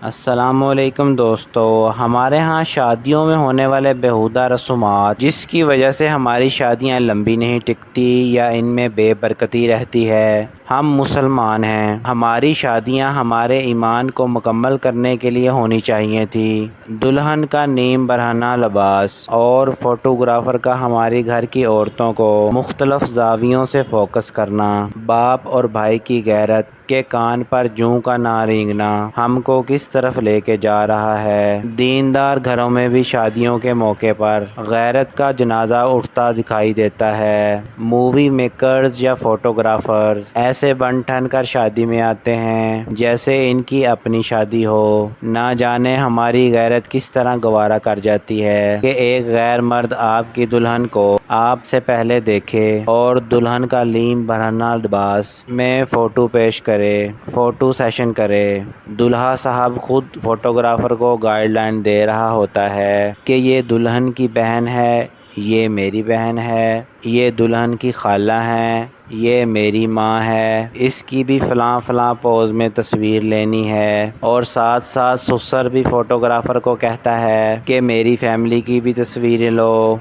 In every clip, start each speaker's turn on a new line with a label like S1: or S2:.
S1: السلام علیکم دوستو، ہمارے ہاں شادیوں میں ہونے والے بیہودہ رسومات جس کی وجہ سے ہماری شادیاں لمبی نہیں ٹکتی یا ان میں بے برکتی رہتی ہے۔ ہم مسلمان ہیں، ہماری شادیاں ہمارے ایمان کو مکمل کرنے کے لیے ہونی چاہیے تھی۔ دلہن کا نیم برہنہ لباس اور فوٹوگرافر کا ہماری گھر کی عورتوں کو مختلف زاویوں سے فوکس کرنا، باپ اور بھائی کی غیرت کے کان پر جوں کا نہ رینگنا ہم کو کس طرف لے کے جا رہا ہے۔ دیندار گھروں میں بھی شادیوں کے موقع پر غیرت کا جنازہ اٹھتا دکھائی دیتا ہے۔ مووی میکرز یا فوٹوگرافرز ایسے بن ٹھن کر شادی میں آتے ہیں جیسے ان کی اپنی شادی ہو۔ نہ جانے ہماری غیرت کس طرح گوارا کر جاتی ہے کہ ایک غیر مرد آپ کی دلہن کو آپ سے پہلے دیکھے اور دلہن کا نیم برہنہ لباس میں فوٹو پیش کرے، فوٹو سیشن کرے۔ دولہا صاحب خود فوٹوگرافر کو گائیڈ لائن دے رہا ہوتا ہے کہ یہ دلہن کی بہن ہے، یہ میری بہن ہے، یہ دلہن کی خالہ ہیں، یہ میری ماں ہے، اس کی بھی فلاں فلاں پوز میں تصویر لینی ہے، اور ساتھ ساتھ سسر بھی فوٹوگرافر کو کہتا ہے کہ میری فیملی کی بھی تصویریں لو۔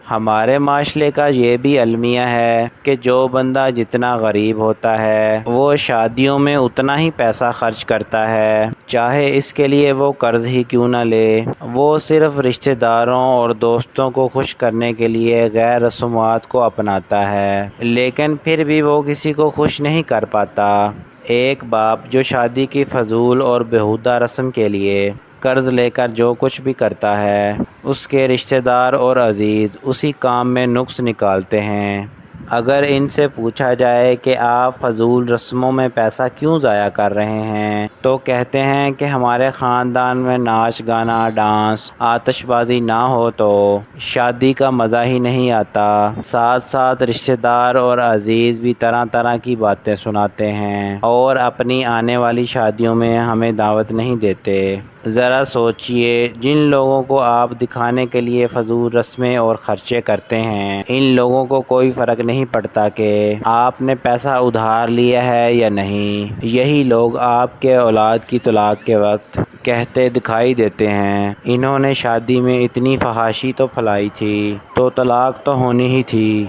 S1: ہمارے معاشرے کا یہ بھی المیہ ہے کہ جو بندہ جتنا غریب ہوتا ہے وہ شادیوں میں اتنا ہی پیسہ خرچ کرتا ہے، چاہے اس کے لیے وہ قرض ہی کیوں نہ لے۔ وہ صرف رشتہ داروں اور دوستوں کو خوش کرنے کے لیے غیر رسومات کو اپناتا ہے، لیکن پھر بھی وہ کسی کو خوش نہیں کر پاتا۔ ایک باپ جو شادی کی فضول اور بیہودہ رسم کے لیے قرض لے کر جو کچھ بھی کرتا ہے، اس کے رشتہ دار اور عزیز اسی کام میں نقص نکالتے ہیں۔ اگر ان سے پوچھا جائے کہ آپ فضول رسموں میں پیسہ کیوں ضائع کر رہے ہیں تو کہتے ہیں کہ ہمارے خاندان میں ناچ گانا، ڈانس، آتش بازی نہ ہو تو شادی کا مزہ ہی نہیں آتا۔ ساتھ ساتھ رشتہ دار اور عزیز بھی طرح طرح کی باتیں سناتے ہیں اور اپنی آنے والی شادیوں میں ہمیں دعوت نہیں دیتے۔ ذرا سوچئے، جن لوگوں کو آپ دکھانے کے لیے فضول رسمیں اور خرچے کرتے ہیں، ان لوگوں کو کوئی فرق نہیں پڑتا کہ آپ نے پیسہ ادھار لیا ہے یا نہیں۔ یہی لوگ آپ کے اولاد کی طلاق کے وقت کہتے دکھائی دیتے ہیں، انہوں نے شادی میں اتنی فحاشی تو پھیلائی تھی تو طلاق تو ہونی ہی تھی۔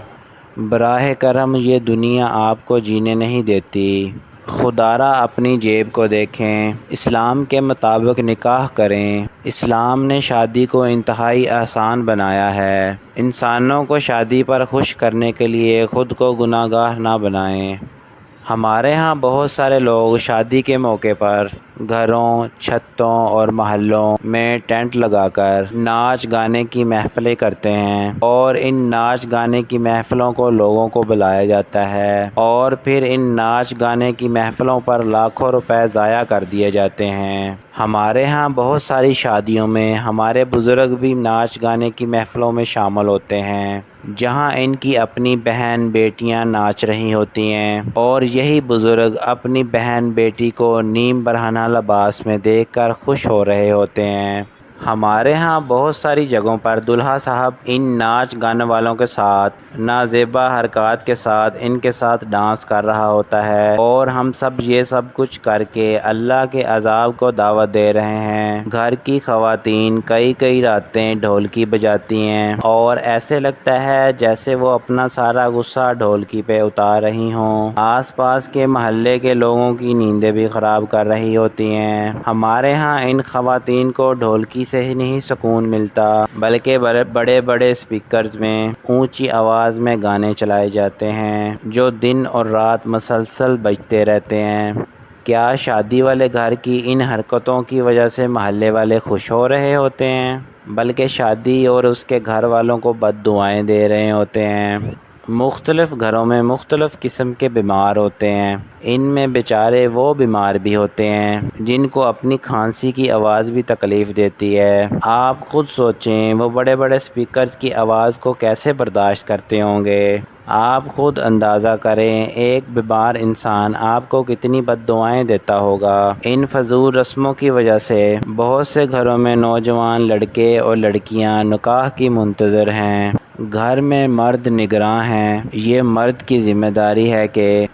S1: براہ کرم یہ دنیا آپ کو جینے نہیں دیتی۔ خدارا اپنی جیب کو دیکھیں، اسلام کے مطابق نکاح کریں۔ اسلام نے شادی کو انتہائی آسان بنایا ہے۔ انسانوں کو شادی پر خوش کرنے کے لیے خود کو گناہ گار نہ بنائیں۔ ہمارے ہاں بہت سارے لوگ شادی کے موقع پر گھروں، چھتوں اور محلوں میں ٹینٹ لگا کر ناچ گانے کی محفلیں کرتے ہیں، اور ان ناچ گانے کی محفلوں کو لوگوں کو بلایا جاتا ہے، اور پھر ان ناچ گانے کی محفلوں پر لاکھوں روپے ضائع کر دیے جاتے ہیں۔ ہمارے ہاں بہت ساری شادیوں میں ہمارے بزرگ بھی ناچ گانے کی محفلوں میں شامل ہوتے ہیں، جہاں ان کی اپنی بہن بیٹیاں ناچ رہی ہوتی ہیں، اور یہی بزرگ اپنی بہن بیٹی کو نیم برہنہ لباس میں دیکھ کر خوش ہو رہے ہوتے ہیں۔ ہمارے ہاں بہت ساری جگہوں پر دولہا صاحب ان ناچ گانے والوں کے ساتھ نازیبا حرکات کے ساتھ ان کے ساتھ ڈانس کر رہا ہوتا ہے، اور ہم سب یہ سب کچھ کر کے اللہ کے عذاب کو دعوت دے رہے ہیں۔ گھر کی خواتین کئی کئی راتیں ڈھولکی بجاتی ہیں اور ایسے لگتا ہے جیسے وہ اپنا سارا غصہ ڈھولکی پہ اتار رہی ہوں۔ آس پاس کے محلے کے لوگوں کی نیندیں بھی خراب کر رہی ہوتی ہیں۔ ہمارے ہاں ان خواتین کو ڈھولکی سے ہی نہیں سکون ملتا، بلکہ بڑے بڑے اسپیکرز میں اونچی آواز میں گانے چلائے جاتے ہیں جو دن اور رات مسلسل بجتے رہتے ہیں۔ کیا شادی والے گھر کی ان حرکتوں کی وجہ سے محلے والے خوش ہو رہے ہوتے ہیں؟ بلکہ شادی اور اس کے گھر والوں کو بد دعائیں دے رہے ہوتے ہیں۔ مختلف گھروں میں مختلف قسم کے بیمار ہوتے ہیں، ان میں بیچارے وہ بیمار بھی ہوتے ہیں جن کو اپنی کھانسی کی آواز بھی تکلیف دیتی ہے۔ آپ خود سوچیں وہ بڑے بڑے اسپیکرز کی آواز کو کیسے برداشت کرتے ہوں گے۔ آپ خود اندازہ کریں ایک بیمار انسان آپ کو کتنی بد دعائیں دیتا ہوگا۔ ان فضول رسموں کی وجہ سے بہت سے گھروں میں نوجوان لڑکے اور لڑکیاں نکاح کی منتظر ہیں، گھر میں مرد نگراں ہیں، یہ مرد کی ذمہ داری ہے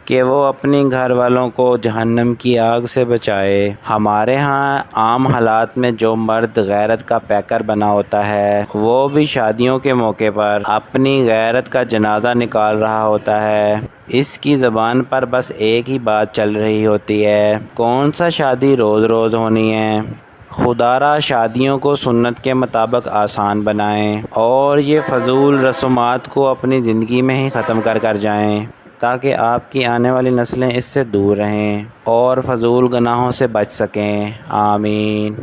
S1: کہ وہ اپنی گھر والوں کو جہنم کی آگ سے بچائے۔ ہمارے ہاں عام حالات میں جو مرد غیرت کا پیکر بنا ہوتا ہے وہ بھی شادیوں کے موقع پر اپنی غیرت کا جنازہ نکال رہا ہوتا ہے۔ اس کی زبان پر بس ایک ہی بات چل رہی ہوتی ہے، کون سا شادی روز روز ہونی ہے۔ خدا را شادیوں کو سنت کے مطابق آسان بنائیں اور یہ فضول رسومات کو اپنی زندگی میں ہی ختم کر جائیں تاکہ آپ کی آنے والی نسلیں اس سے دور رہیں اور فضول گناہوں سے بچ سکیں۔ آمین۔